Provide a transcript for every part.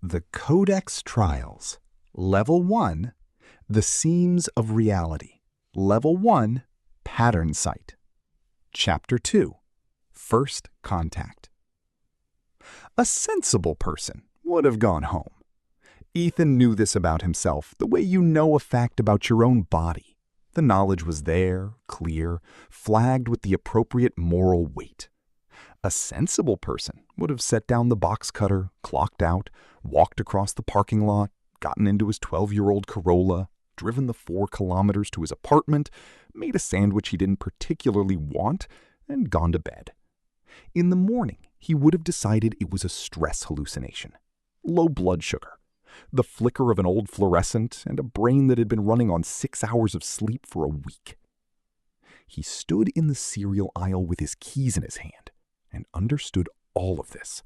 The Codex Trials. Level 1, The Seams of Reality. Level 1, Pattern Sight. Chapter 2, First Contact. A sensible person would have gone home. Ethan knew this about himself, the way you know a fact about your own body. The knowledge was there, clear, flagged with the appropriate moral weight. A sensible person would have set down the box cutter, clocked out, walked across the parking lot, gotten into his 12-year-old Corolla, driven the 4 kilometers to his apartment, made a sandwich he didn't particularly want, and gone to bed. In the morning, he would have decided it was a stress hallucination. Low blood sugar, the flicker of an old fluorescent, and a brain that had been running on 6 hours of sleep for a week. He stood in the cereal aisle with his keys in his hand and understood all of this.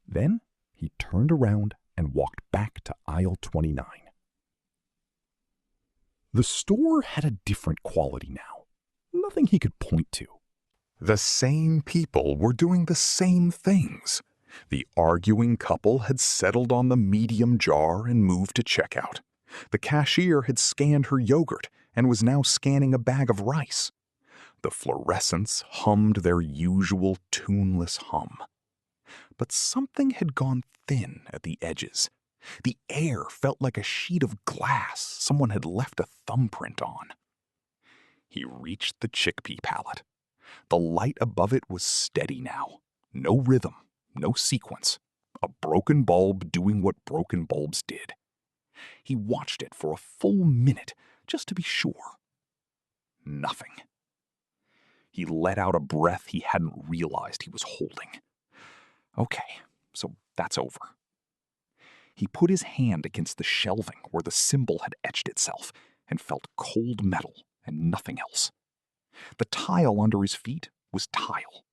Then he turned around and walked back to aisle 29. The store had a different quality now. Nothing he could point to. The same people were doing the same things. The arguing couple had settled on the medium jar and moved to checkout. The cashier had scanned her yogurt and was now scanning a bag of rice. The fluorescents hummed their usual tuneless hum. But something had gone thin at the edges. The air felt like a sheet of glass someone had left a thumbprint on. He reached the chickpea pallet. The light above it was steady now. No rhythm, no sequence. A broken bulb doing what broken bulbs did. He watched it for a full minute just to be sure. Nothing. He let out a breath he hadn't realized he was holding. Okay, so that's over. He put his hand against the shelving where the symbol had etched itself and felt cold metal and nothing else. The tile under his feet was tile.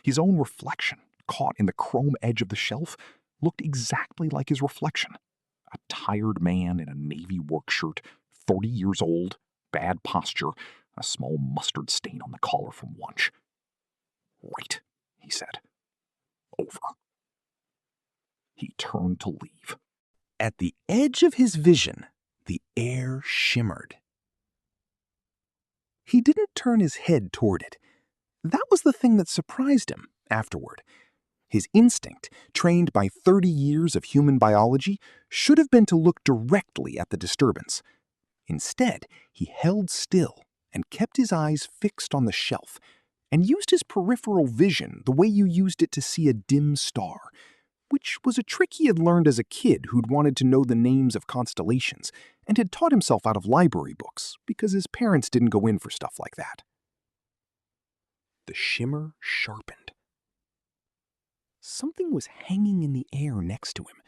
His own reflection, caught in the chrome edge of the shelf, looked exactly like his reflection. A tired man in a navy work shirt, 30 years old, bad posture, a small mustard stain on the collar from lunch. Right, he said. Over. He turned to leave. At the edge of his vision, the air shimmered. He didn't turn his head toward it. That was the thing that surprised him afterward. His instinct, trained by 30 years of human biology, should have been to look directly at the disturbance. Instead, he held still and kept his eyes fixed on the shelf, and used his peripheral vision the way you used it to see a dim star, which was a trick he had learned as a kid who'd wanted to know the names of constellations, and had taught himself out of library books because his parents didn't go in for stuff like that. The shimmer sharpened. Something was hanging in the air next to him.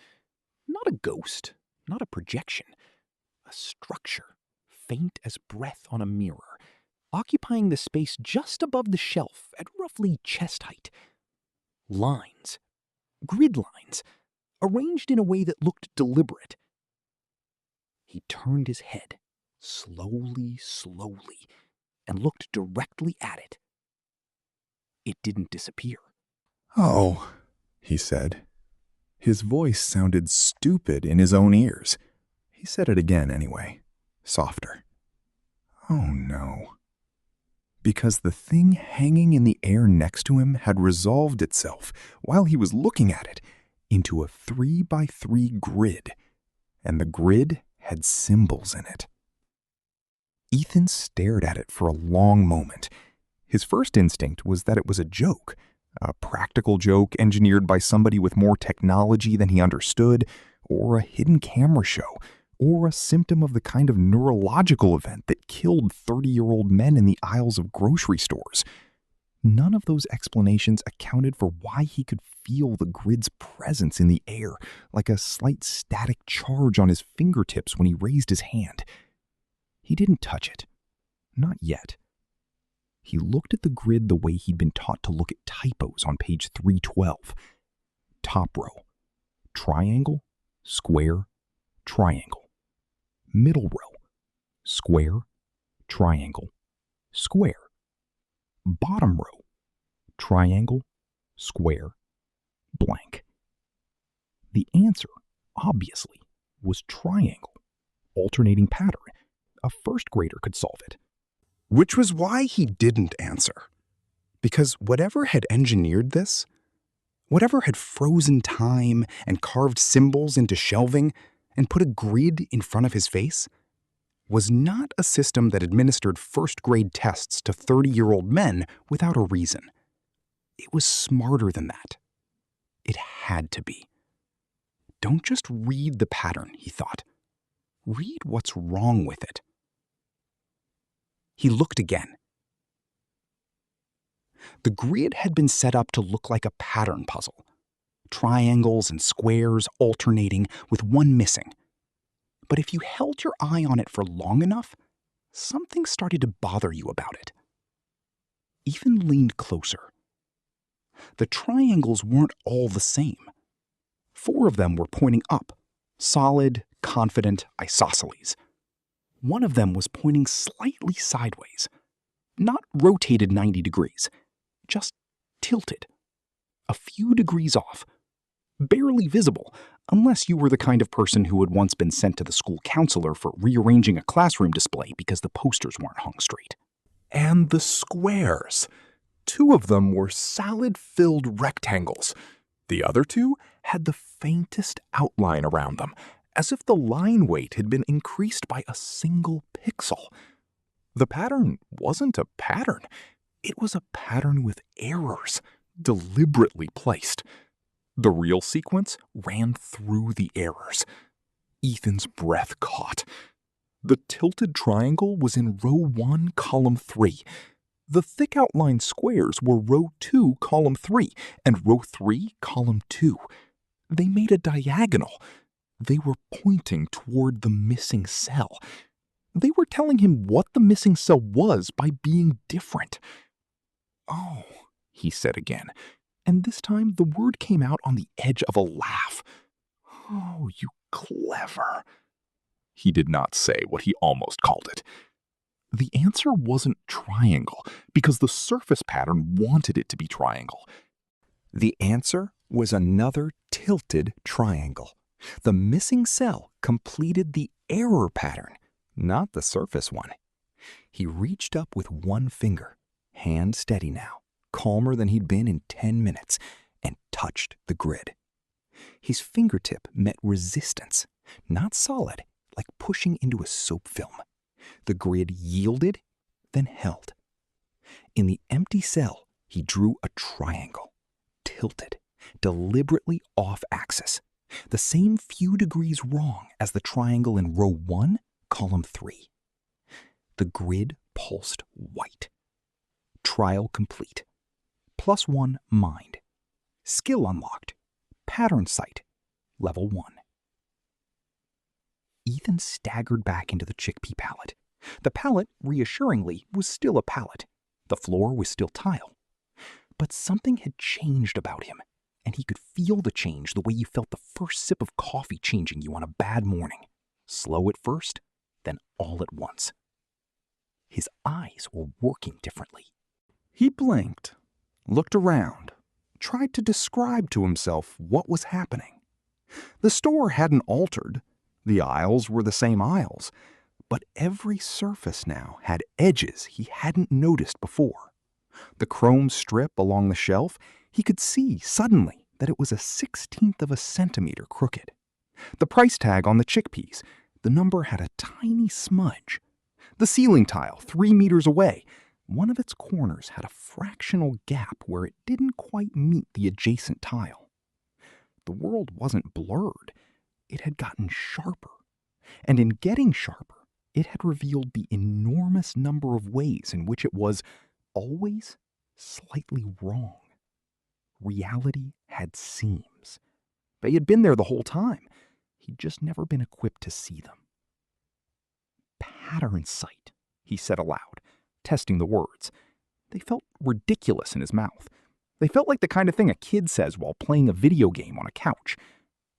Not a ghost, not a projection. A structure, faint as breath on a mirror, occupying the space just above the shelf at roughly chest height. Lines, grid lines, arranged in a way that looked deliberate. He turned his head, slowly, and looked directly at it. It didn't disappear. "Oh," he said. His voice sounded stupid in his own ears. He said it again anyway, softer. Oh no. Because the thing hanging in the air next to him had resolved itself, while he was looking at it, into a 3x3 grid, and the grid had symbols in it. Ethan stared at it for a long moment. His first instinct was that it was a joke, a practical joke engineered by somebody with more technology than he understood, or a hidden camera show, or a symptom of the kind of neurological event that killed 30-year-old men in the aisles of grocery stores. None of those explanations accounted for why he could feel the grid's presence in the air, like a slight static charge on his fingertips when he raised his hand. He didn't touch it. Not yet. He looked at the grid the way he'd been taught to look at typos on page 312. Top row. Triangle, square, triangle. Middle row. Square, triangle, square. Bottom row. Triangle, square, blank. The answer, obviously, was triangle, alternating pattern. A first grader could solve it. Which was why he didn't answer. Because whatever had engineered this, whatever had frozen time and carved symbols into shelving and put a grid in front of his face, was not a system that administered first-grade tests to 30-year-old men without a reason. It was smarter than that. It had to be. Don't just read the pattern, he thought. Read what's wrong with it. He looked again. The grid had been set up to look like a pattern puzzle. Triangles and squares alternating with one missing. But if you held your eye on it for long enough, something started to bother you about it. Ethan leaned closer. The triangles weren't all the same. 4 of them were pointing up, solid, confident isosceles. One of them was pointing slightly sideways, not rotated 90 degrees, just tilted, a few degrees off, barely visible, unless you were the kind of person who had once been sent to the school counselor for rearranging a classroom display because the posters weren't hung straight. And the squares. 2 of them were salad-filled rectangles. The other 2 had the faintest outline around them, as if the line weight had been increased by a single pixel. The pattern wasn't a pattern. It was a pattern with errors, deliberately placed. The real sequence ran through the errors. Ethan's breath caught. The tilted triangle was in row 1, column 3. The thick outline squares were row 2, column 3, and row 3, column 2. They made a diagonal. They were pointing toward the missing cell. They were telling him what the missing cell was by being different. "Oh," he said again, and this time the word came out on the edge of a laugh. "Oh, you clever." He did not say what he almost called it. The answer wasn't triangle, because the surface pattern wanted it to be triangle. The answer was another tilted triangle. The missing cell completed the error pattern, not the surface one. He reached up with one finger, hand steady now, calmer than he'd been in 10 minutes, and touched the grid. His fingertip met resistance, not solid, like pushing into a soap film. The grid yielded, then held. In the empty cell, he drew a triangle, tilted, deliberately off-axis, the same few degrees wrong as the triangle in row 1, column 3. The grid pulsed white. Trial complete. +1 mind. Skill unlocked. Pattern sight. Level 1. Ethan staggered back into the chickpea pallet. The pallet, reassuringly, was still a pallet. The floor was still tile. But something had changed about him, and he could feel the change the way you felt the first sip of coffee changing you on a bad morning. Slow at first, then all at once. His eyes were working differently. He blinked, looked around, tried to describe to himself what was happening. The store hadn't altered. The aisles were the same aisles, but every surface now had edges he hadn't noticed before. The chrome strip along the shelf, he could see suddenly that it was a 1/16 of a centimeter crooked. The price tag on the chickpeas, the number had a tiny smudge. The ceiling tile, 3 meters away, one of its corners had a fractional gap where it didn't quite meet the adjacent tile. The world wasn't blurred. It had gotten sharper. And in getting sharper, it had revealed the enormous number of ways in which it was always slightly wrong. Reality had seams. They had been there the whole time. He'd just never been equipped to see them. Pattern sight, he said aloud, testing the words. They felt ridiculous in his mouth. They felt like the kind of thing a kid says while playing a video game on a couch.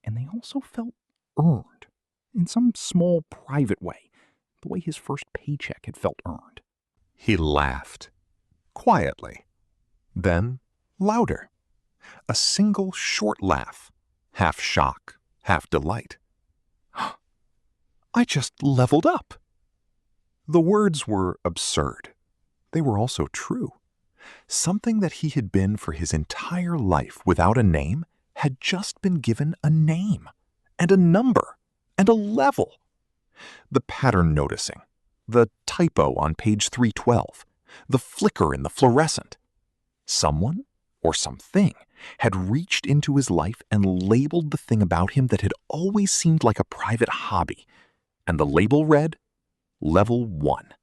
And they also felt earned, in some small private way, the way his first paycheck had felt earned. He laughed, quietly, then louder. A single short laugh, half shock, half delight. I just leveled up. The words were absurd. They were also true. Something that he had been for his entire life without a name had just been given a name, and a number, and a level. The pattern noticing, the typo on page 312, the flicker in the fluorescent. Someone, or something, had reached into his life and labeled the thing about him that had always seemed like a private hobby, and the label read, Level 1.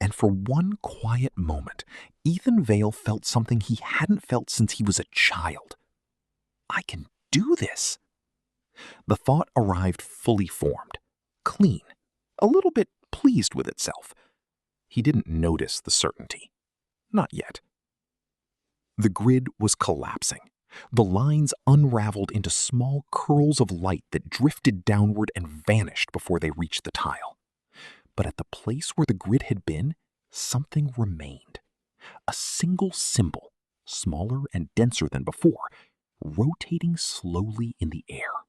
And for one quiet moment, Ethan Vale felt something he hadn't felt since he was a child. I can do this. The thought arrived fully formed, clean, a little bit pleased with itself. He didn't notice the certainty. Not yet. The grid was collapsing. The lines unraveled into small curls of light that drifted downward and vanished before they reached the tile. But at the place where the grid had been, something remained. A single symbol, smaller and denser than before, rotating slowly in the air.